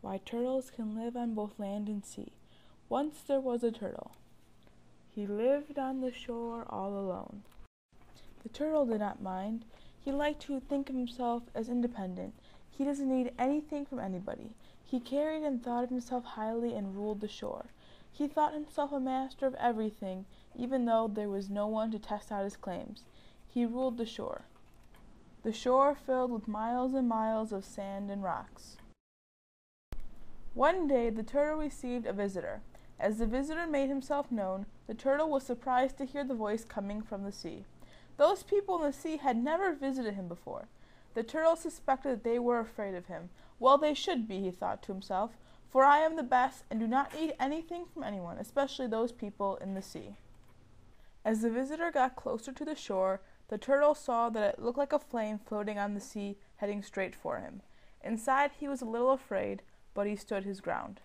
Why turtles can live on both land and sea. Once there was a turtle. He lived on the shore all alone. The turtle did not mind. He liked to think of himself as independent. He doesn't need anything from anybody. He carried and thought of himself highly and ruled the shore. He thought himself a master of everything, even though there was no one to test out his claims. He ruled the shore. The shore filled with miles and miles of sand and rocks. One day the turtle received a visitor. As the visitor made himself known, the turtle was surprised to hear the voice coming from the sea. Those people in the sea had never visited him before. The turtle suspected that they were afraid of him. Well, they should be, he thought to himself, for I am the best and do not need anything from anyone, especially those people in the sea. As the visitor got closer to the shore, the turtle saw that it looked like a flame floating on the sea, heading straight for him. Inside he was a little afraid, but he stood his ground.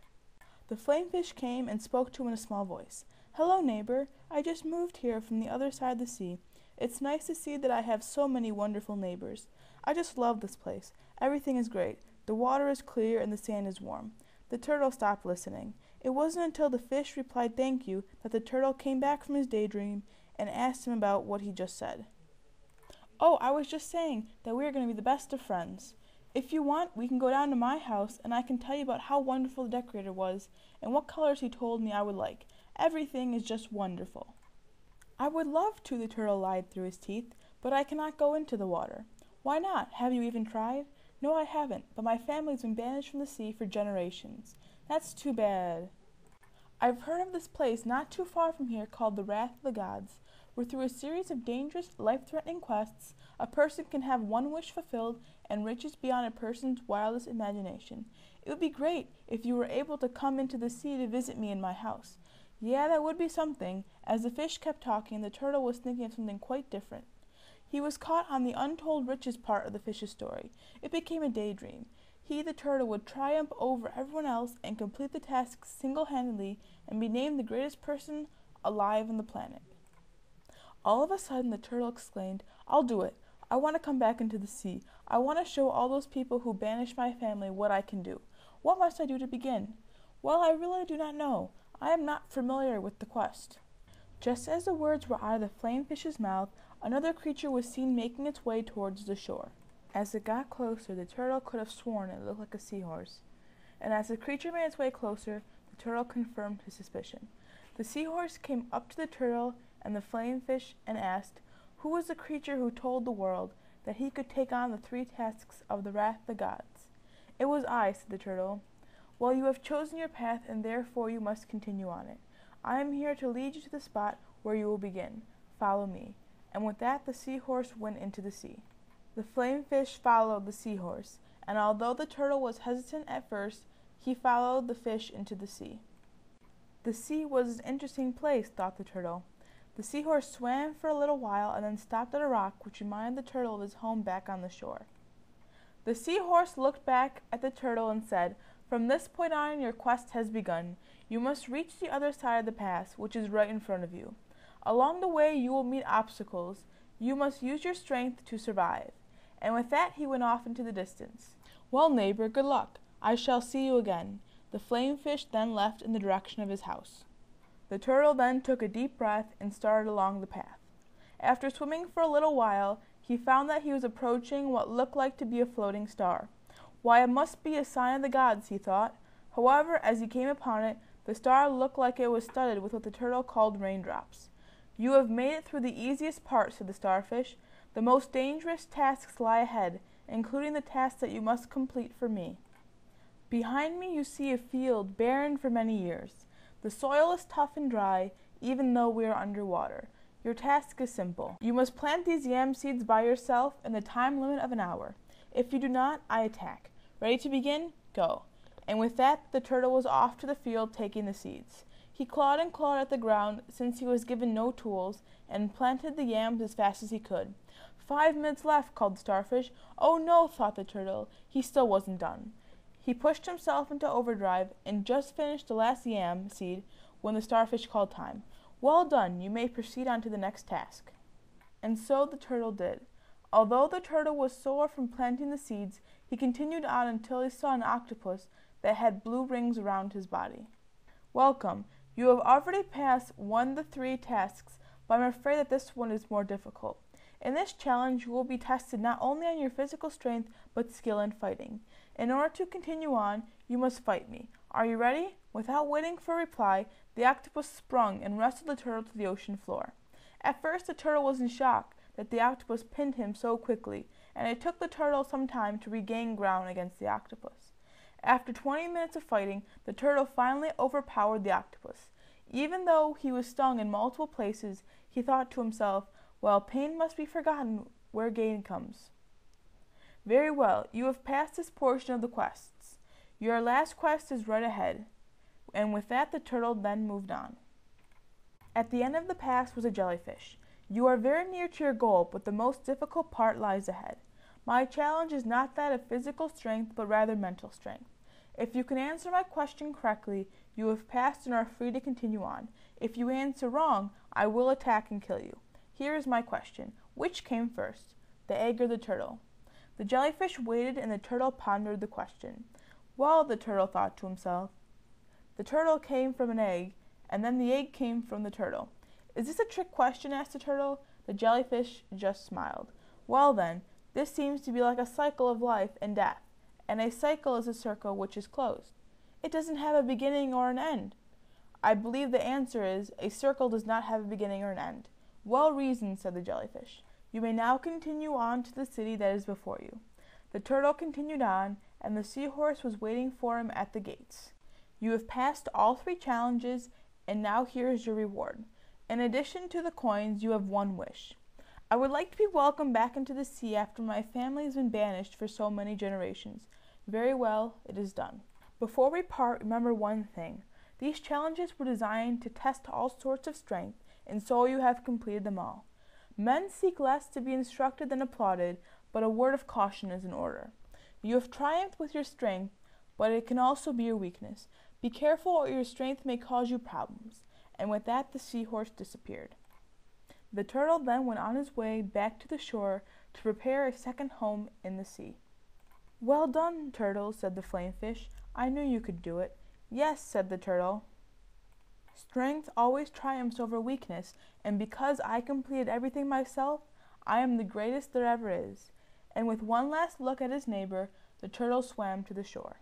The flamefish came and spoke to him in a small voice. "Hello, neighbor. I just moved here from the other side of the sea. It's nice to see that I have so many wonderful neighbors. I just love this place. Everything is great. The water is clear and the sand is warm." The turtle stopped listening. It wasn't until the fish replied thank you that the turtle came back from his daydream and asked him about what he just said. "Oh, I was just saying that we are going to be the best of friends. If you want, we can go down to my house and I can tell you about how wonderful the decorator was and what colors he told me I would like. Everything is just wonderful." "I would love to," the turtle lied through his teeth, "but I cannot go into the water." "Why not? Have you even tried?" "No, I haven't, but my family's been banished from the sea for generations." "That's too bad." "I've heard of this place not too far from here called the Wrath of the Gods, where through a series of dangerous, life-threatening quests, a person can have one wish fulfilled and riches beyond a person's wildest imagination. It would be great if you were able to come into the sea to visit me in my house." Yeah, that would be something. As the fish kept talking, the turtle was thinking of something quite different. He was caught on the untold riches part of the fish's story. It became a daydream. He, the turtle, would triumph over everyone else and complete the task single-handedly and be named the greatest person alive on the planet. All of a sudden, the turtle exclaimed, "I'll do it. I want to come back into the sea. I want to show all those people who banished my family what I can do. What must I do to begin?" "Well, I really do not know. I am not familiar with the quest." Just as the words were out of the flamefish's mouth, another creature was seen making its way towards the shore. As it got closer, the turtle could have sworn it looked like a seahorse. And as the creature made its way closer, the turtle confirmed his suspicion. The seahorse came up to the turtle and the flamefish and asked, "Who was the creature who told the world that he could take on the 3 tasks of the Wrath of the Gods?" "It was I," said the turtle. "Well, you have chosen your path, and therefore you must continue on it. I am here to lead you to the spot where you will begin. Follow me." And with that, the seahorse went into the sea. The flamefish followed the seahorse, and although the turtle was hesitant at first, he followed the fish into the sea. The sea was an interesting place, thought the turtle. The seahorse swam for a little while and then stopped at a rock which reminded the turtle of his home back on the shore. The seahorse looked back at the turtle and said, "From this point on, your quest has begun. You must reach the other side of the pass, which is right in front of you. Along the way, you will meet obstacles. You must use your strength to survive." And with that, he went off into the distance. "Well, neighbor, good luck. I shall see you again." The flamefish then left in the direction of his house. The turtle then took a deep breath and started along the path. After swimming for a little while, he found that he was approaching what looked like to be a floating star. "Why, it must be a sign of the gods," he thought. However, as he came upon it, the star looked like it was studded with what the turtle called raindrops. "You have made it through the easiest part," said the starfish. "The most dangerous tasks lie ahead, including the task that you must complete for me. Behind me you see a field barren for many years. The soil is tough and dry, even though we are underwater. Your task is simple. You must plant these yam seeds by yourself in the time limit of an hour. If you do not, I attack. Ready to begin? Go." And with that, the turtle was off to the field taking the seeds. He clawed and clawed at the ground, since he was given no tools, and planted the yams as fast as he could. 5 minutes left," called the starfish. "Oh no," thought the turtle. He still wasn't done. He pushed himself into overdrive and just finished the last yam seed when the starfish called time. "Well done, you may proceed on to the next task." And so the turtle did. Although the turtle was sore from planting the seeds, he continued on until he saw an octopus that had blue rings around his body. Welcome. You have already passed one of the 3 tasks, but I'm afraid that this one is more difficult. In this challenge, you will be tested not only on your physical strength, but skill in fighting. In order to continue on, you must fight me. Are you ready? Without waiting for a reply, the octopus sprung and wrestled the turtle to the ocean floor. At first, the turtle was in shock that the octopus pinned him so quickly, and it took the turtle some time to regain ground against the octopus. After 20 minutes of fighting, the turtle finally overpowered the octopus. Even though he was stung in multiple places, he thought to himself, well, pain must be forgotten where gain comes. Very well, you have passed this portion of the quests. Your last quest is right ahead. And with that, the turtle then moved on. At the end of the pass was a jellyfish. You are very near to your goal, but the most difficult part lies ahead. My challenge is not that of physical strength, but rather mental strength. If you can answer my question correctly, you have passed and are free to continue on. If you answer wrong, I will attack and kill you. Here is my question. Which came first, the egg or the turtle? The jellyfish waited and the turtle pondered the question. Well, the turtle thought to himself, the turtle came from an egg, and then the egg came from the turtle. Is this a trick question? Asked the turtle. The jellyfish just smiled. Well then, this seems to be like a cycle of life and death, and a cycle is a circle which is closed. It doesn't have a beginning or an end. I believe the answer is, a circle does not have a beginning or an end. Well reasoned, said the jellyfish. You may now continue on to the city that is before you. The turtle continued on, and the seahorse was waiting for him at the gates. You have passed all 3 challenges, and now here is your reward. In addition to the coins, you have 1 wish. I would like to be welcomed back into the sea after my family has been banished for so many generations. Very well, it is done. Before we part, remember one thing. These challenges were designed to test all sorts of strength, and so you have completed them all. Men seek less to be instructed than applauded, but a word of caution is in order. You have triumphed with your strength, but it can also be your weakness. Be careful or your strength may cause you problems. And with that, the seahorse disappeared. The turtle then went on his way back to the shore to prepare a second home in the sea. Well done, turtle, said the flamefish. I knew you could do it. Yes, said the turtle. Strength always triumphs over weakness, and because I completed everything myself, I am the greatest there ever is. And with one last look at his neighbor, the turtle swam to the shore.